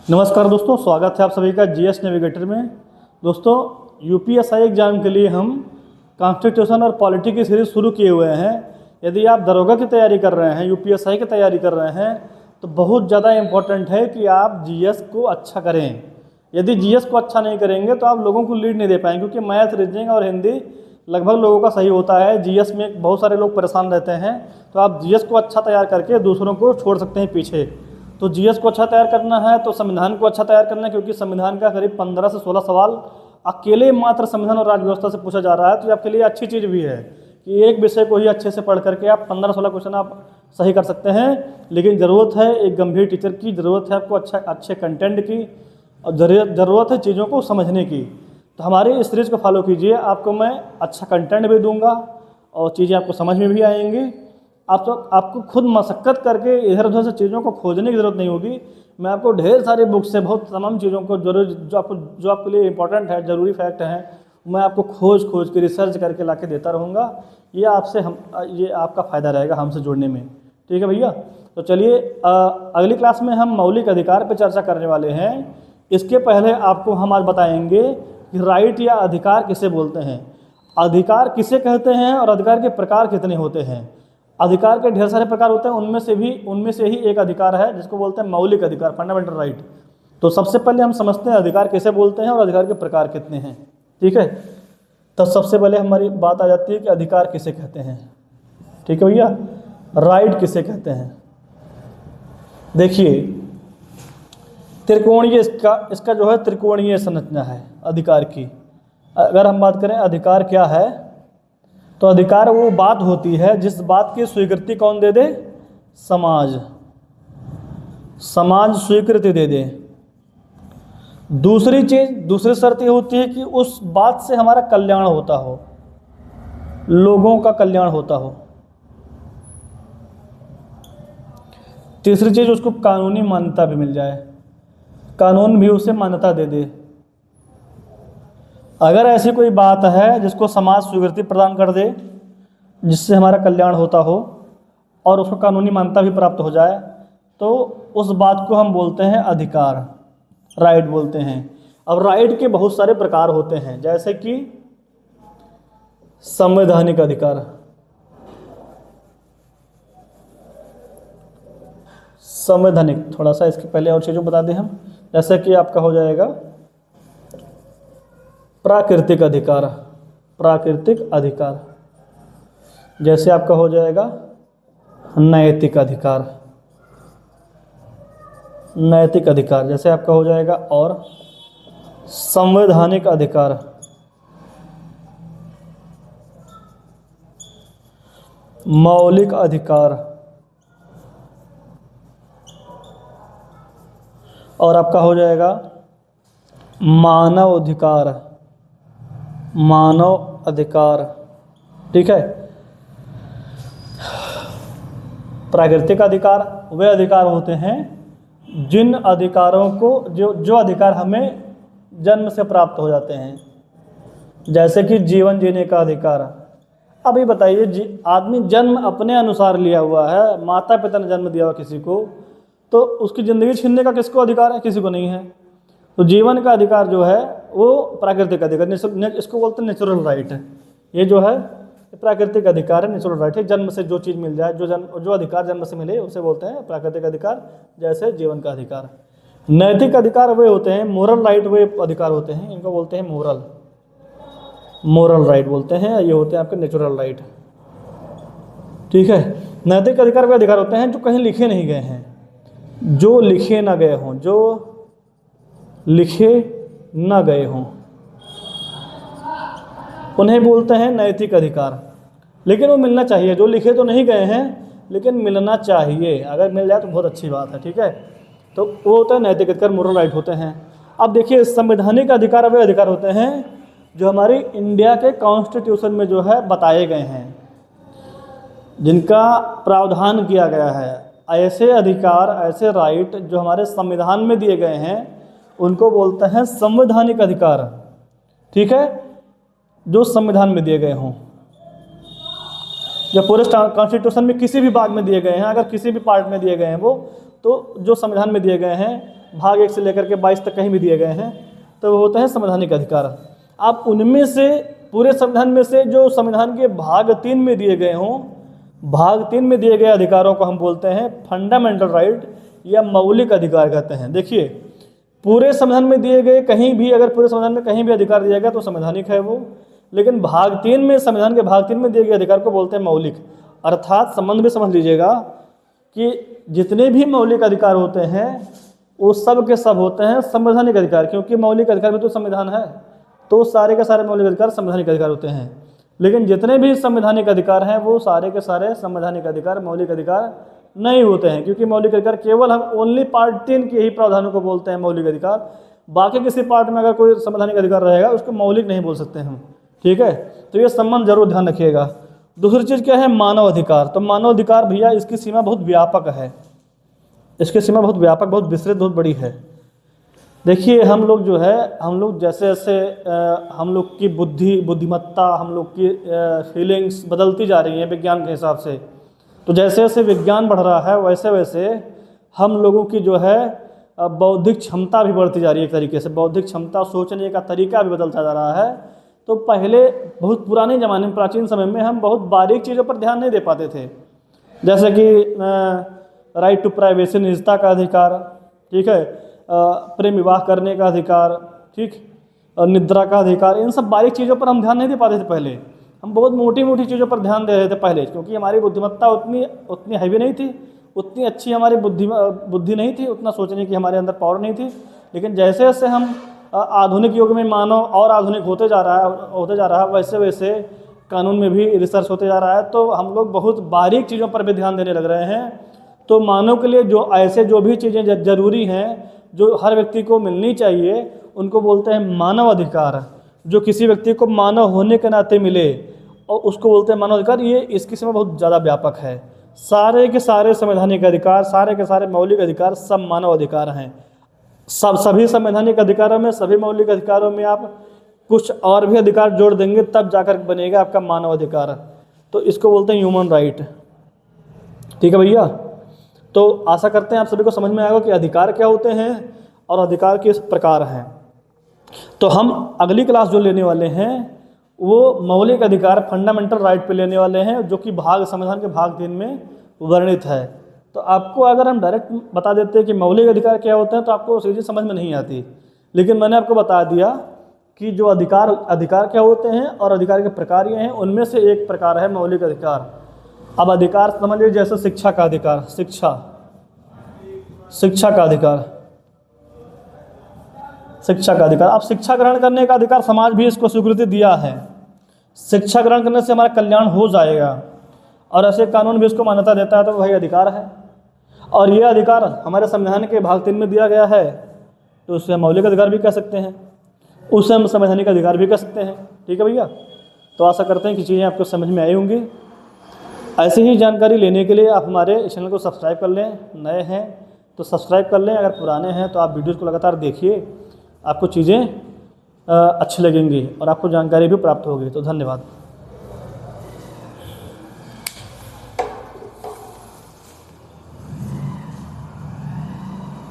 नमस्कार दोस्तों, स्वागत है आप सभी का जीएस नेविगेटर में। दोस्तों, यूपीएसआई एग्ज़ाम के लिए हम कॉन्स्टिट्यूशन और पॉलिटी की सीरीज़ शुरू किए हुए हैं। यदि आप दरोगा की तैयारी कर रहे हैं, यूपीएसआई की तैयारी कर रहे हैं, तो बहुत ज़्यादा इम्पोर्टेंट है कि आप जीएस को अच्छा करें। यदि जीएस को अच्छा नहीं करेंगे तो आप लोगों को लीड नहीं दे पाएंगे, क्योंकि मैथ, रीजनिंग और हिंदी लगभग लोगों का सही होता है। जीएस में बहुत सारे लोग परेशान रहते हैं, तो आप जीएस को अच्छा तैयार करके दूसरों को छोड़ सकते हैं पीछे। तो जीएस को अच्छा तैयार करना है तो संविधान को अच्छा तैयार करना है, क्योंकि संविधान का करीब 15 से 16 सवाल अकेले मात्र संविधान और राज्य व्यवस्था से पूछा जा रहा है। तो ये आपके लिए अच्छी चीज़ भी है कि एक विषय को ही अच्छे से पढ़ करके आप 15-16 क्वेश्चन आप सही कर सकते हैं। लेकिन ज़रूरत है एक गंभीर टीचर की, ज़रूरत है आपको अच्छे कंटेंट की, और ज़रूरत है चीज़ों को समझने की। तो हमारी इस सीरीज़ को फॉलो कीजिए, आपको मैं अच्छा कंटेंट भी दूंगा और चीज़ें आपको समझ में भी आएंगी। आपको खुद मशक्क़त करके इधर उधर से चीज़ों को खोजने की ज़रूरत नहीं होगी। मैं आपको ढेर सारी बुक्स से बहुत तमाम चीज़ों को जो आपके लिए इम्पोर्टेंट है, ज़रूरी फैक्ट हैं, मैं आपको खोज के रिसर्च करके ला के देता रहूँगा। ये आपका फ़ायदा रहेगा हमसे जुड़ने में। ठीक है भैया, तो चलिए अगली क्लास में हम मौलिक अधिकार पर चर्चा करने वाले हैं। इसके पहले आपको हम आज बताएंगे कि राइट या अधिकार किसे बोलते हैं, अधिकार किसे कहते हैं और अधिकार के प्रकार कितने होते हैं। अधिकार के ढेर सारे प्रकार होते हैं, उनमें से ही एक अधिकार है जिसको बोलते हैं मौलिक अधिकार, फंडामेंटल राइट। तो सबसे पहले हम समझते हैं अधिकार किसे बोलते हैं और अधिकार के प्रकार कितने हैं। ठीक है, तो सबसे पहले हमारी बात आ जाती है कि अधिकार किसे कहते हैं। ठीक है भैया, राइट किसे कहते हैं। देखिए, त्रिकोणीय इसका जो है त्रिकोणीय संरचना है अधिकार की। अगर हम बात करें अधिकार क्या है, तो अधिकार वो बात होती है जिस बात की स्वीकृति कौन दे दे, समाज स्वीकृति दे दे। दूसरी शर्त ये होती है कि उस बात से हमारा कल्याण होता हो, लोगों का कल्याण होता हो। तीसरी चीज़, उसको कानूनी मान्यता भी मिल जाए, कानून भी उसे मान्यता दे दे। अगर ऐसी कोई बात है जिसको समाज स्वीकृति प्रदान कर दे, जिससे हमारा कल्याण होता हो और उसको कानूनी मान्यता भी प्राप्त हो जाए, तो उस बात को हम बोलते हैं अधिकार, राइट बोलते हैं। अब राइट के बहुत सारे प्रकार होते हैं, जैसे कि संवैधानिक अधिकार, थोड़ा सा इसके पहले और चीज़ों बता दें हम, जैसे कि आपका हो जाएगा प्राकृतिक अधिकार, जैसे आपका हो जाएगा नैतिक अधिकार, जैसे आपका हो जाएगा, और संवैधानिक अधिकार, मौलिक अधिकार, और आपका हो जाएगा मानव अधिकार। ठीक है, प्राकृतिक अधिकार वे अधिकार होते हैं जिन अधिकारों को जो अधिकार हमें जन्म से प्राप्त हो जाते हैं, जैसे कि जीवन जीने का अधिकार। अभी बताइए, आदमी जन्म अपने अनुसार लिया हुआ है, माता पिता ने जन्म दिया हुआ किसी को, तो उसकी ज़िंदगी छीनने का किसको अधिकार है, किसी को नहीं है। तो जीवन का अधिकार जो है वो प्राकृतिक अधिकार, इसको बोलते हैं नेचुरल राइट। ये जो है प्राकृतिक अधिकार है, नेचुरल राइट है, जन्म से जो चीज़ मिल जाए, जो अधिकार जन्म से मिले उसे बोलते हैं प्राकृतिक अधिकार, जैसे जीवन का अधिकार। नैतिक अधिकार वे होते हैं, मोरल राइट वे अधिकार होते हैं, इनको बोलते हैं मोरल राइट बोलते हैं। ये होते हैं आपके नेचुरल राइट। ठीक है, नैतिक अधिकार वे अधिकार होते हैं जो कहीं लिखे नहीं गए हैं, जो लिखे ना गए हों, उन्हें बोलते हैं नैतिक अधिकार। लेकिन वो मिलना चाहिए, जो लिखे तो नहीं गए हैं लेकिन मिलना चाहिए, अगर मिल जाए तो बहुत अच्छी बात है। ठीक है, तो वो होता है नैतिक अधिकार, मोरल राइट होते हैं। अब देखिए, संवैधानिक अधिकार वे अधिकार होते हैं जो हमारी इंडिया के कॉन्स्टिट्यूशन में जो है बताए गए हैं, जिनका प्रावधान किया गया है। ऐसे अधिकार, ऐसे राइट जो हमारे संविधान में दिए गए हैं, उनको बोलते हैं संवैधानिक अधिकार। ठीक है, जो संविधान में दिए गए हों, जो पूरे कॉन्स्टिट्यूशन में किसी भी भाग में दिए गए हैं, अगर किसी भी पार्ट में दिए गए हैं वो, तो जो संविधान में दिए गए हैं भाग 1 से लेकर के 22 तक कहीं भी दिए गए हैं, तो वो होते हैं संवैधानिक अधिकार। आप उनमें से पूरे संविधान में से जो संविधान के भाग 3 में दिए गए हों, भाग 3 में दिए गए अधिकारों को हम बोलते हैं फंडामेंटल राइट या मौलिक अधिकार कहते हैं। देखिए, पूरे संविधान में दिए गए कहीं भी, अगर पूरे संविधान में कहीं भी अधिकार दिया गया तो संवैधानिक है वो, लेकिन भाग 3 में, संविधान के भाग 3 में दिए गए अधिकार को बोलते हैं मौलिक। अर्थात संबंध भी समझ लीजिएगा कि जितने भी मौलिक अधिकार होते हैं वो सब के सब होते हैं संवैधानिक अधिकार, क्योंकि मौलिक अधिकार में तो संविधान है, तो सारे के सारे मौलिक अधिकार संवैधानिक अधिकार होते हैं। लेकिन जितने भी संवैधानिक अधिकार हैं वो सारे के सारे संवैधानिक अधिकार मौलिक अधिकार नहीं होते हैं, क्योंकि मौलिक अधिकार केवल हम ओनली पार्ट 3 के ही प्रावधानों को बोलते हैं मौलिक अधिकार। बाकी किसी पार्ट में अगर कोई संवैधानिक अधिकार रहेगा उसको मौलिक नहीं बोल सकते हम, ठीक है। तो ये संबंध जरूर ध्यान रखिएगा। दूसरी चीज़ क्या है, मानव अधिकार। तो मानव अधिकार भैया इसकी सीमा बहुत व्यापक है, इसकी सीमा बहुत व्यापक, बहुत विस्तृत, बहुत बड़ी है। देखिए, हम लोग जो है, हम लोग जैसे जैसे हम लोग की बुद्धिमत्ता, हम लोग की फीलिंग्स बदलती जा रही हैं विज्ञान के हिसाब से, तो जैसे जैसे विज्ञान बढ़ रहा है वैसे वैसे हम लोगों की जो है बौद्धिक क्षमता भी बढ़ती जा रही है। एक तरीके से बौद्धिक क्षमता, सोचने का तरीका भी बदलता जा रहा है। तो पहले बहुत पुराने ज़माने में, प्राचीन समय में हम बहुत बारीक चीज़ों पर ध्यान नहीं दे पाते थे, जैसे कि राइट टू प्राइवेसी, निजता का अधिकार, ठीक है, प्रेम विवाह करने का अधिकार, ठीक, और निद्रा का अधिकार। इन सब बारीक चीज़ों पर हम ध्यान नहीं दे पाते थे पहले। हम बहुत मोटी मोटी चीज़ों पर ध्यान दे रहे थे पहले, क्योंकि हमारी बुद्धिमत्ता उतनी हैवी नहीं थी, उतनी अच्छी हमारी बुद्धि नहीं थी, उतना सोचने की हमारे अंदर पावर नहीं थी। लेकिन जैसे जैसे हम आधुनिक युग में मानव और आधुनिक होते जा रहा है वैसे वैसे कानून में भी रिसर्च होते जा रहा है, तो हम लोग बहुत बारीक चीज़ों पर भी ध्यान देने लग रहे हैं। तो मानव के लिए जो भी चीज़ें ज़रूरी हैं, जो हर व्यक्ति को मिलनी चाहिए, उनको बोलते हैं मानव अधिकार। जो किसी व्यक्ति को मानव होने के नाते मिले और उसको बोलते हैं मानव अधिकार। ये इसकी सीमा बहुत ज़्यादा व्यापक है। सारे के सारे संवैधानिक अधिकार, सारे के सारे मौलिक अधिकार सब मानव अधिकार हैं। सभी संवैधानिक अधिकारों में, सभी मौलिक अधिकारों में आप कुछ और भी अधिकार जोड़ देंगे तब जाकर बनेगा आपका मानव अधिकार। तो इसको बोलते हैं ह्यूमन राइट, ठीक है भैया। तो आशा करते हैं आप सभी को समझ में आएगा कि अधिकार क्या होते हैं और अधिकार किस प्रकार हैं। तो हम अगली क्लास जो लेने वाले हैं वो मौलिक अधिकार, फंडामेंटल राइट पे लेने वाले हैं, जो कि संविधान के भाग 3 में वर्णित है। तो आपको अगर हम डायरेक्ट बता देते हैं कि मौलिक अधिकार क्या होते हैं तो आपको सीधी समझ में नहीं आती, लेकिन मैंने आपको बता दिया कि जो अधिकार क्या होते हैं और अधिकार के प्रकार ये हैं। उनमें से एक प्रकार है मौलिक अधिकार। अब अधिकार समझ लीजिए, जैसे शिक्षा का अधिकार, शिक्षा का अधिकार, शिक्षा का अधिकार। अब शिक्षा ग्रहण करने का अधिकार समाज भी इसको स्वीकृति दिया है। शिक्षा ग्रहण करने से हमारा कल्याण हो जाएगा और ऐसे कानून भी इसको मान्यता देता है, तो वही अधिकार है। और ये अधिकार हमारे संविधान के भाग 3 में दिया गया है, तो उसे हम मौलिक अधिकार भी कह सकते हैं, उसे हम संवैधानिक अधिकार भी कह सकते हैं, ठीक है भैया। तो आशा करते हैं कि चीज़ें आपको समझ में आई होंगी। ऐसी ही जानकारी लेने के लिए आप हमारे चैनल को सब्सक्राइब कर लें। नए हैं तो सब्सक्राइब कर लें, अगर पुराने हैं तो आप वीडियोज़ को लगातार देखिए, आपको चीज़ें अच्छी लगेंगी और आपको जानकारी भी प्राप्त होगी। तो धन्यवाद।